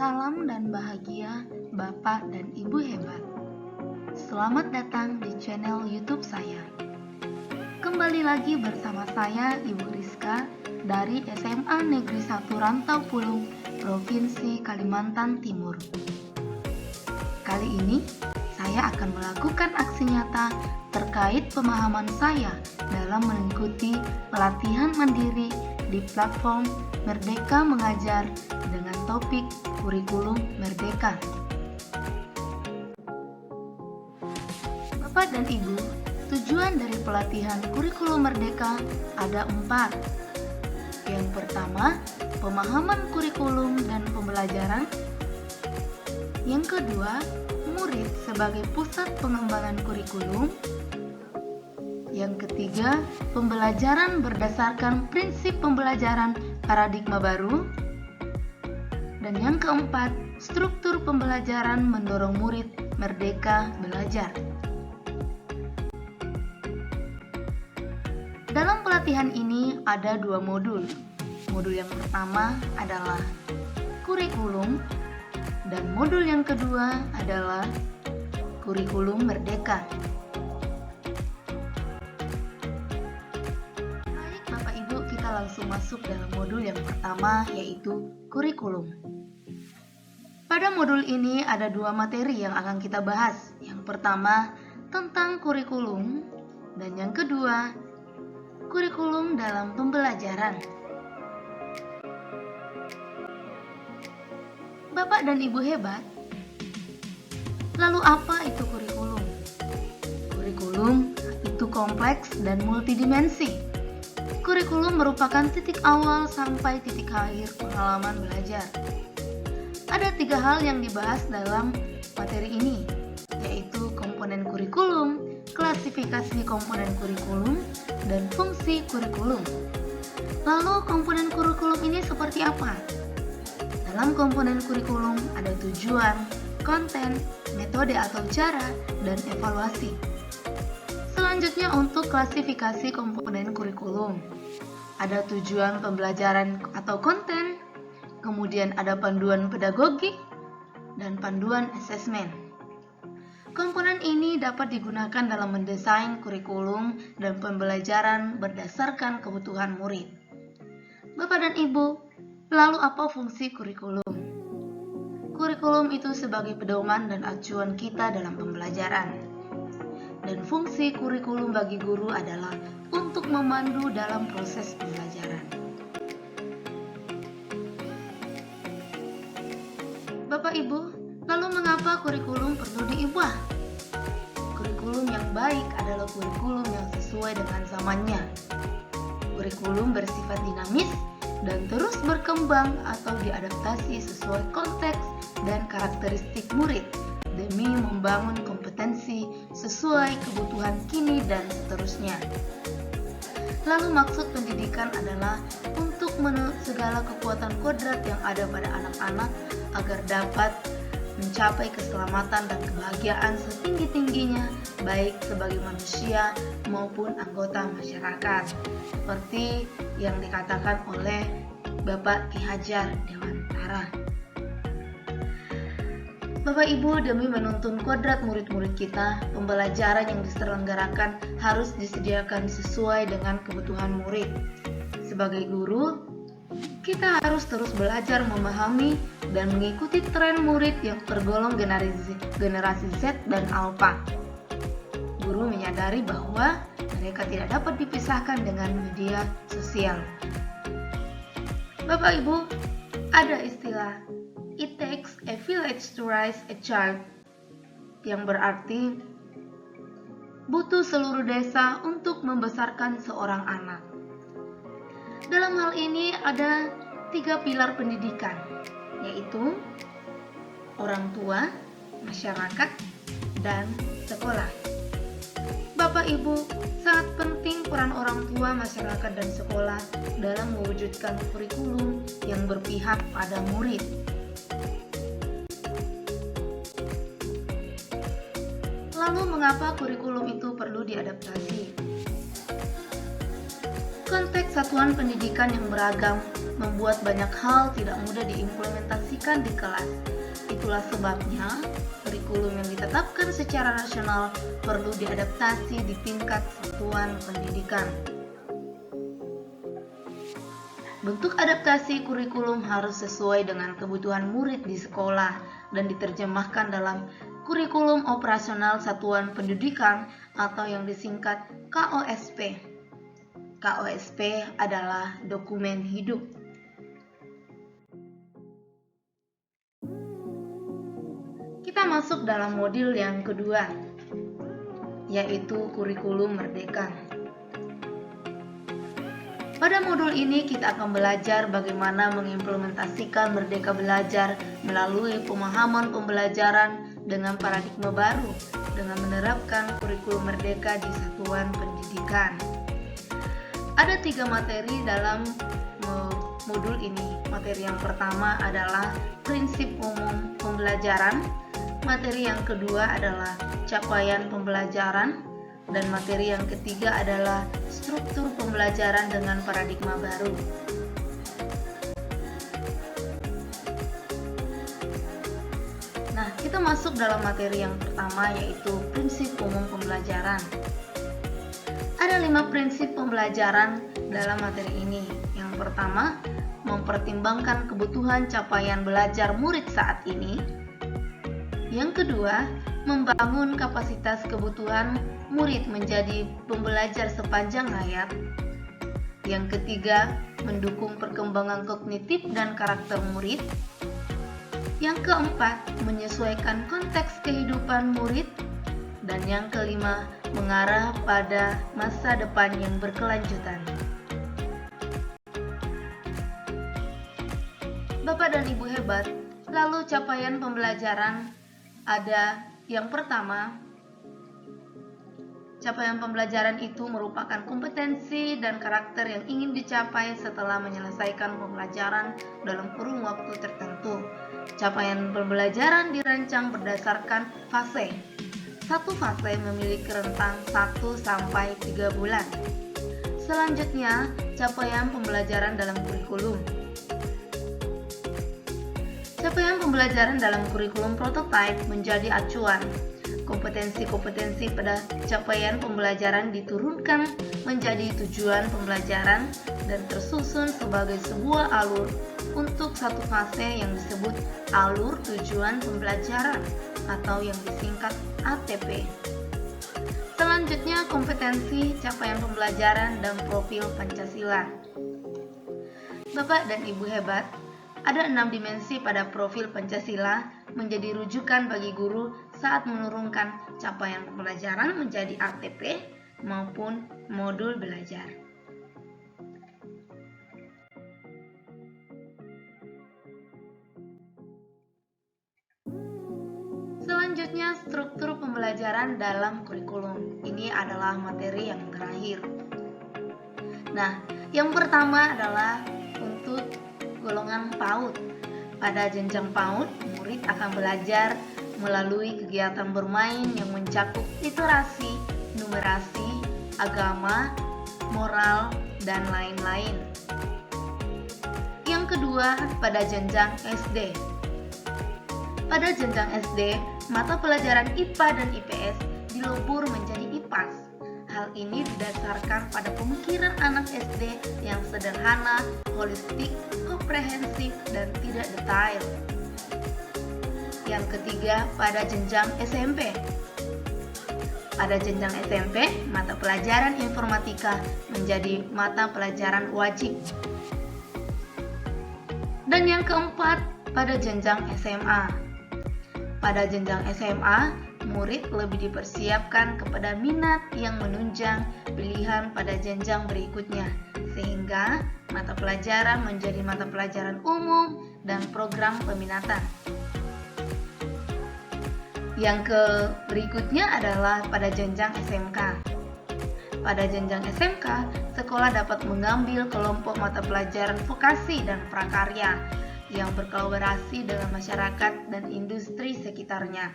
Salam dan bahagia Bapak dan Ibu hebat. Selamat datang di channel YouTube saya. Kembali lagi bersama saya Ibu Rizka dari SMA Negeri 1 Rantau Pulung, Provinsi Kalimantan Timur. Kali ini saya akan melakukan aksi nyata terkait pemahaman saya dalam mengikuti pelatihan mandiri di platform Merdeka Mengajar dengan topik Kurikulum Merdeka. Bapak dan Ibu, tujuan dari pelatihan Kurikulum Merdeka ada 4. Yang pertama, pemahaman kurikulum dan pembelajaran. Yang kedua, murid sebagai pusat pengembangan kurikulum. Yang ketiga, pembelajaran berdasarkan prinsip pembelajaran paradigma baru. Dan yang keempat, struktur pembelajaran mendorong murid merdeka belajar. Dalam pelatihan ini ada 2 modul. Modul yang pertama adalah kurikulum dan modul yang kedua adalah kurikulum merdeka. Baik Bapak Ibu, kita langsung masuk dalam modul yang pertama, yaitu kurikulum. Pada modul ini ada 2 materi yang akan kita bahas. Yang pertama tentang kurikulum dan yang kedua kurikulum dalam pembelajaran. Bapak dan Ibu hebat, lalu apa itu kurikulum? Kurikulum itu kompleks dan multidimensi. Kurikulum merupakan titik awal sampai titik akhir pengalaman belajar. Ada 3 hal yang dibahas dalam materi ini, yaitu komponen kurikulum, klasifikasi komponen kurikulum, dan fungsi kurikulum. Lalu komponen kurikulum ini seperti apa? Dalam komponen kurikulum ada tujuan, konten, metode atau cara, dan evaluasi. Selanjutnya untuk klasifikasi komponen kurikulum. Ada tujuan pembelajaran atau konten, kemudian ada panduan pedagogik, dan panduan asesmen. Komponen ini dapat digunakan dalam mendesain kurikulum dan pembelajaran berdasarkan kebutuhan murid. Bapak dan Ibu, lalu apa fungsi kurikulum? Kurikulum itu sebagai pedoman dan acuan kita dalam pembelajaran. Dan fungsi kurikulum bagi guru adalah untuk memandu dalam proses pembelajaran. Bapak Ibu, lalu mengapa kurikulum perlu diubah? Kurikulum yang baik adalah kurikulum yang sesuai dengan zamannya. Kurikulum bersifat dinamis dan terus berkembang atau diadaptasi sesuai konteks dan karakteristik murid demi membangun kompetensi sesuai kebutuhan kini dan seterusnya. Lalu maksud pendidikan adalah untuk segala kekuatan kodrat yang ada pada anak-anak agar dapat mencapai keselamatan dan kebahagiaan setinggi-tingginya baik sebagai manusia maupun anggota masyarakat, seperti yang dikatakan oleh Bapak Ki Hajar Dewantara. Bapak Ibu, demi menuntun kodrat murid-murid kita, pembelajaran yang diselenggarakan harus disediakan sesuai dengan kebutuhan murid. Sebagai guru, kita harus terus belajar memahami dan mengikuti tren murid yang tergolong generasi Z dan Alpha. Guru menyadari bahwa mereka tidak dapat dipisahkan dengan media sosial. Bapak Ibu, ada istilah "It takes a village to raise a child", yang berarti butuh seluruh desa untuk membesarkan seorang anak. Dalam hal ini ada 3 pilar pendidikan, yaitu orang tua, masyarakat, dan sekolah. Bapak Ibu, sangat penting peran orang tua, masyarakat, dan sekolah dalam mewujudkan kurikulum yang berpihak pada murid. Lalu mengapa kurikulum itu perlu diadaptasi? Konteks satuan pendidikan yang beragam membuat banyak hal tidak mudah diimplementasikan di kelas. Itulah sebabnya kurikulum yang ditetapkan secara nasional perlu diadaptasi di tingkat satuan pendidikan. Bentuk adaptasi kurikulum harus sesuai dengan kebutuhan murid di sekolah dan diterjemahkan dalam kurikulum operasional satuan pendidikan atau yang disingkat KOSP. KOSP adalah dokumen hidup. Kita masuk dalam modul yang kedua, yaitu kurikulum merdeka. Pada modul ini kita akan belajar bagaimana mengimplementasikan Merdeka Belajar melalui pemahaman pembelajaran dengan paradigma baru dengan menerapkan kurikulum merdeka di satuan pendidikan. Ada 3 materi dalam modul ini. Materi yang pertama adalah prinsip umum pembelajaran, materi yang kedua adalah capaian pembelajaran, dan materi yang ketiga adalah struktur pembelajaran dengan paradigma baru. Nah, kita masuk dalam materi yang pertama, yaitu prinsip umum pembelajaran. Ada 5 prinsip pembelajaran dalam materi ini. Yang pertama, mempertimbangkan kebutuhan capaian belajar murid saat ini. Yang kedua, membangun kapasitas kebutuhan murid menjadi pembelajar sepanjang hayat. Yang ketiga, mendukung perkembangan kognitif dan karakter murid. Yang keempat, menyesuaikan konteks kehidupan murid. Dan yang kelima, mengarah pada masa depan yang berkelanjutan. Bapak dan Ibu hebat, lalu capaian pembelajaran ada yang pertama, capaian pembelajaran itu merupakan kompetensi dan karakter yang ingin dicapai setelah menyelesaikan pembelajaran dalam kurun waktu tertentu. Capaian pembelajaran dirancang berdasarkan fase. Satu fase memiliki rentang 1-3 bulan. Selanjutnya, capaian pembelajaran dalam kurikulum. Capaian pembelajaran dalam kurikulum prototipe menjadi acuan. Kompetensi-kompetensi pada capaian pembelajaran diturunkan menjadi tujuan pembelajaran dan tersusun sebagai sebuah alur untuk satu fase yang disebut alur tujuan pembelajaran atau yang disingkat ATP. Selanjutnya, kompetensi capaian pembelajaran dan profil Pancasila. Bapak dan Ibu hebat, ada 6 dimensi pada profil Pancasila menjadi rujukan bagi guru saat menurunkan capaian pembelajaran menjadi ATP maupun modul belajar. Selanjutnya, struktur pembelajaran dalam kurikulum. Ini adalah materi yang terakhir. Nah, yang pertama adalah untuk golongan PAUD. Pada jenjang PAUD, murid akan belajar melalui kegiatan bermain yang mencakup literasi, numerasi, agama, moral, dan lain-lain. Yang kedua, pada jenjang SD. Pada jenjang SD, mata pelajaran IPA dan IPS dilebur menjadi IPAS. Hal ini didasarkan pada pemikiran anak SD yang sederhana, holistik, komprehensif, dan tidak detail. Yang ketiga, pada jenjang SMP. Pada jenjang SMP, mata pelajaran informatika menjadi mata pelajaran wajib. Dan yang keempat, pada jenjang SMA. Pada jenjang SMA, murid lebih dipersiapkan kepada minat yang menunjang pilihan pada jenjang berikutnya, sehingga mata pelajaran menjadi mata pelajaran umum dan program peminatan. Yang berikutnya adalah pada jenjang SMK. Pada jenjang SMK, sekolah dapat mengambil kelompok mata pelajaran vokasi dan prakarya yang berkolaborasi dengan masyarakat dan industri sekitarnya.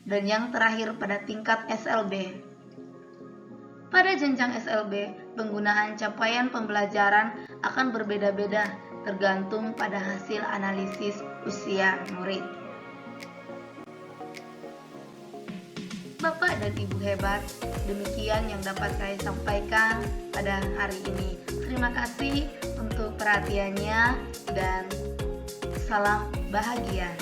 Dan yang terakhir pada tingkat SLB. Pada jenjang SLB, penggunaan capaian pembelajaran akan berbeda-beda tergantung pada hasil analisis usia murid. Bapak dan Ibu hebat, demikian yang dapat saya sampaikan pada hari ini. Terima kasih untuk perhatiannya dan salam bahagia.